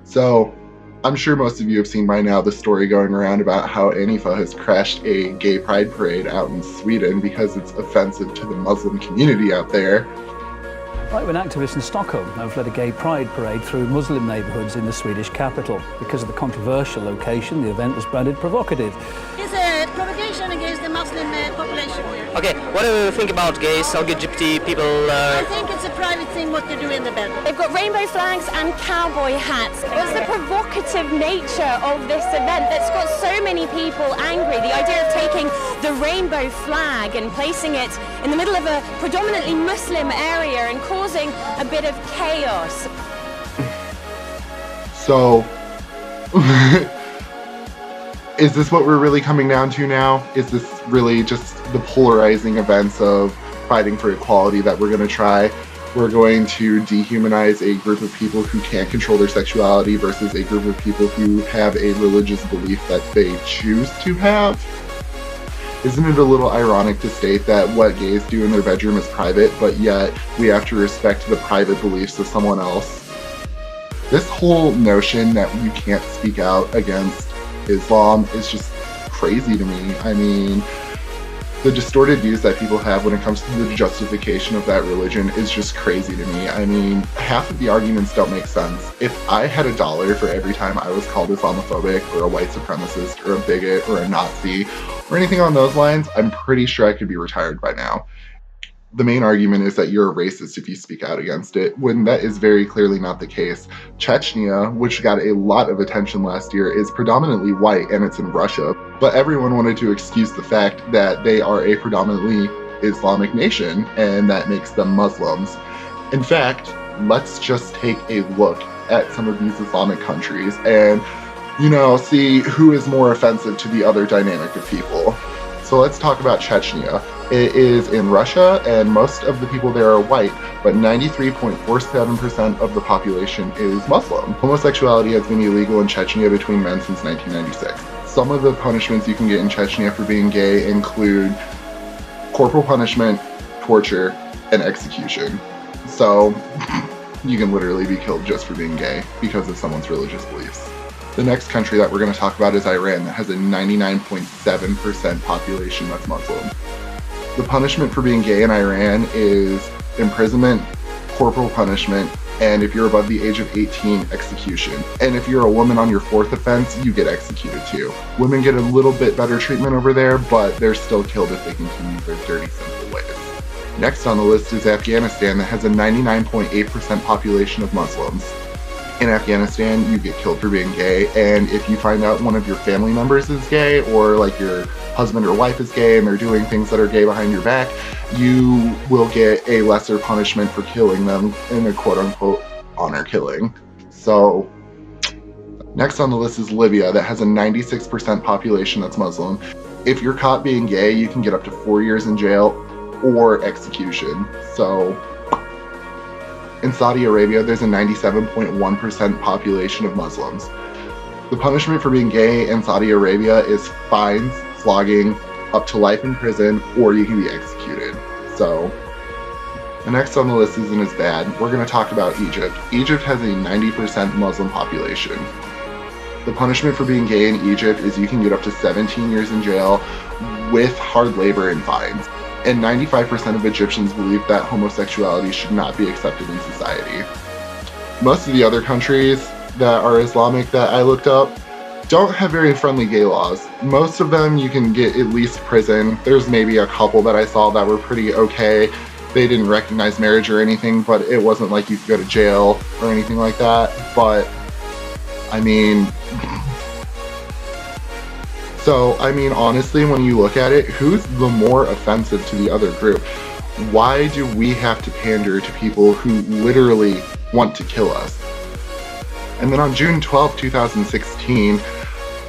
So, I'm sure most of you have seen by now the story going around about how Antifa has crashed a gay pride parade out in Sweden because it's offensive to the Muslim community out there. Right-wing activists in Stockholm have led a gay pride parade through Muslim neighbourhoods in the Swedish capital. Because of the controversial location, the event was branded provocative. It's a provocation against the Muslim population here. Okay, what do you think about gays, LGBT people? I think it's a private thing what they do in the bed. They've got rainbow flags and cowboy hats. It's the provocative nature of this event that's got so many people angry. The idea of taking the rainbow flag and placing it in the middle of a predominantly Muslim area and causing a bit of chaos. So, is this what we're really coming down to now? Is this really just the polarizing events of fighting for equality that we're going to try? We're going to dehumanize a group of people who can't control their sexuality versus a group of people who have a religious belief that they choose to have? Isn't it a little ironic to state that what gays do in their bedroom is private, but yet we have to respect the private beliefs of someone else? This whole notion that you can't speak out against Islam is just crazy to me. I mean, the distorted views that people have when it comes to the justification of that religion is just crazy to me. I mean, half of the arguments don't make sense. If I had $1 for every time I was called Islamophobic or a white supremacist or a bigot or a Nazi or anything on those lines, I'm pretty sure I could be retired by now. The main argument is that you're a racist if you speak out against it, when that is very clearly not the case. Chechnya, which got a lot of attention last year, is predominantly white and it's in Russia, but everyone wanted to excuse the fact that they are a predominantly Islamic nation and that makes them Muslims. In fact, let's just take a look at some of these Islamic countries and, see who is more offensive to the other dynamic of people. So let's talk about Chechnya. It is in Russia, and most of the people there are white, but 93.47% of the population is Muslim. Homosexuality has been illegal in Chechnya between men since 1996. Some of the punishments you can get in Chechnya for being gay include corporal punishment, torture, and execution. So you can literally be killed just for being gay because of someone's religious beliefs. The next country that we're going to talk about is Iran, that has a 99.7% population that's Muslim. The punishment for being gay in Iran is imprisonment, corporal punishment, and if you're above the age of 18, execution. And if you're a woman on your fourth offense, you get executed too. Women get a little bit better treatment over there, but they're still killed if they continue their dirty, sinful ways. Next on the list is Afghanistan, that has a 99.8% population of Muslims. In Afghanistan, you get killed for being gay, and if you find out one of your family members is gay, or like your husband or wife is gay and they're doing things that are gay behind your back, you will get a lesser punishment for killing them in a quote-unquote honor killing. So, next on the list is Libya, that has a 96% population that's Muslim. If you're caught being gay, you can get up to 4 years in jail or execution. So, in Saudi Arabia, there's a 97.1% population of Muslims. The punishment for being gay in Saudi Arabia is fines, flogging, up to life in prison, or you can be executed. So, the next on the list isn't as bad. We're going to talk about Egypt. Egypt has a 90% Muslim population. The punishment for being gay in Egypt is you can get up to 17 years in jail with hard labor and fines. And 95% of Egyptians believe that homosexuality should not be accepted in society. Most of the other countries that are Islamic that I looked up don't have very friendly gay laws. Most of them you can get at least prison. There's maybe a couple that I saw that were pretty okay. They didn't recognize marriage or anything, but it wasn't like you could go to jail or anything like that. But, honestly, when you look at it, who's the more offensive to the other group? Why do we have to pander to people who literally want to kill us? And then on June 12, 2016,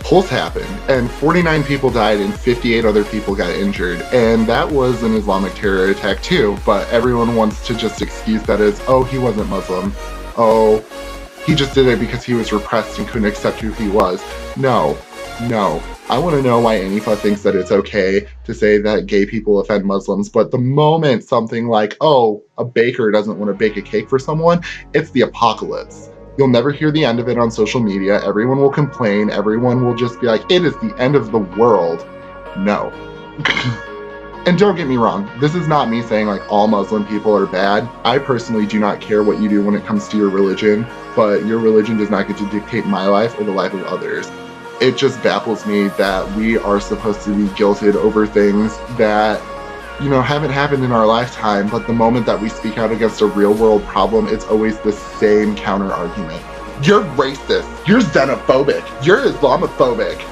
Pulse happened, and 49 people died and 58 other people got injured. And that was an Islamic terror attack too, but everyone wants to just excuse that as, oh, he wasn't Muslim. Oh, he just did it because he was repressed and couldn't accept who he was. No. I want to know why Antifa thinks that it's okay to say that gay people offend Muslims, but the moment something like, oh, a baker doesn't want to bake a cake for someone, it's the apocalypse. You'll never hear the end of it on social media. Everyone will complain. Everyone will just be like, it is the end of the world. No. And don't get me wrong, this is not me saying like all Muslim people are bad. I personally do not care what you do when it comes to your religion, but your religion does not get to dictate my life or the life of others. It just baffles me that we are supposed to be guilted over things that, you know, haven't happened in our lifetime, but the moment that we speak out against a real world problem, it's always the same counter argument. You're racist, you're xenophobic, you're Islamophobic.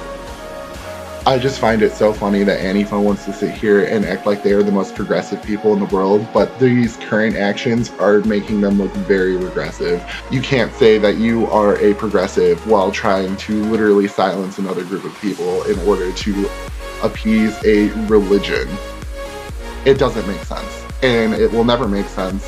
I just find it so funny that Antifa wants to sit here and act like they are the most progressive people in the world, but these current actions are making them look very regressive. You can't say that you are a progressive while trying to literally silence another group of people in order to appease a religion. It doesn't make sense, and it will never make sense.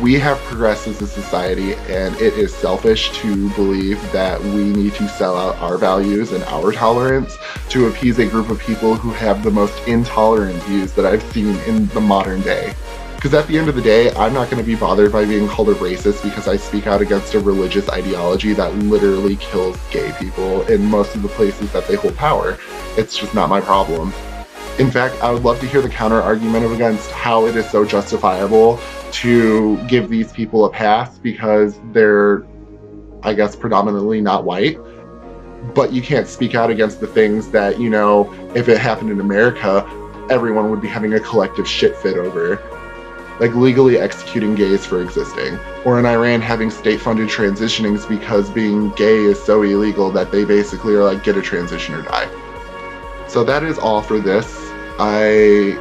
We have progressed as a society, and it is selfish to believe that we need to sell out our values and our tolerance to appease a group of people who have the most intolerant views that I've seen in the modern day. Because at the end of the day, I'm not going to be bothered by being called a racist because I speak out against a religious ideology that literally kills gay people in most of the places that they hold power. It's just not my problem. In fact, I would love to hear the counter argument against how it is so justifiable to give these people a pass because they're, I guess, predominantly not white. But you can't speak out against the things that, you know, if it happened in America, everyone would be having a collective shit fit over. Like legally executing gays for existing. Or in Iran having state-funded transitionings because being gay is so illegal that they basically are like, get a transition or die. So that is all for this. I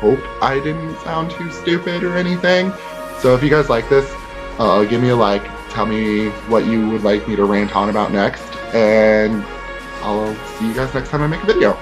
hope I didn't sound too stupid or anything. So if you guys like this, give me a like, tell me what you would like me to rant on about next, and I'll see you guys next time I make a video.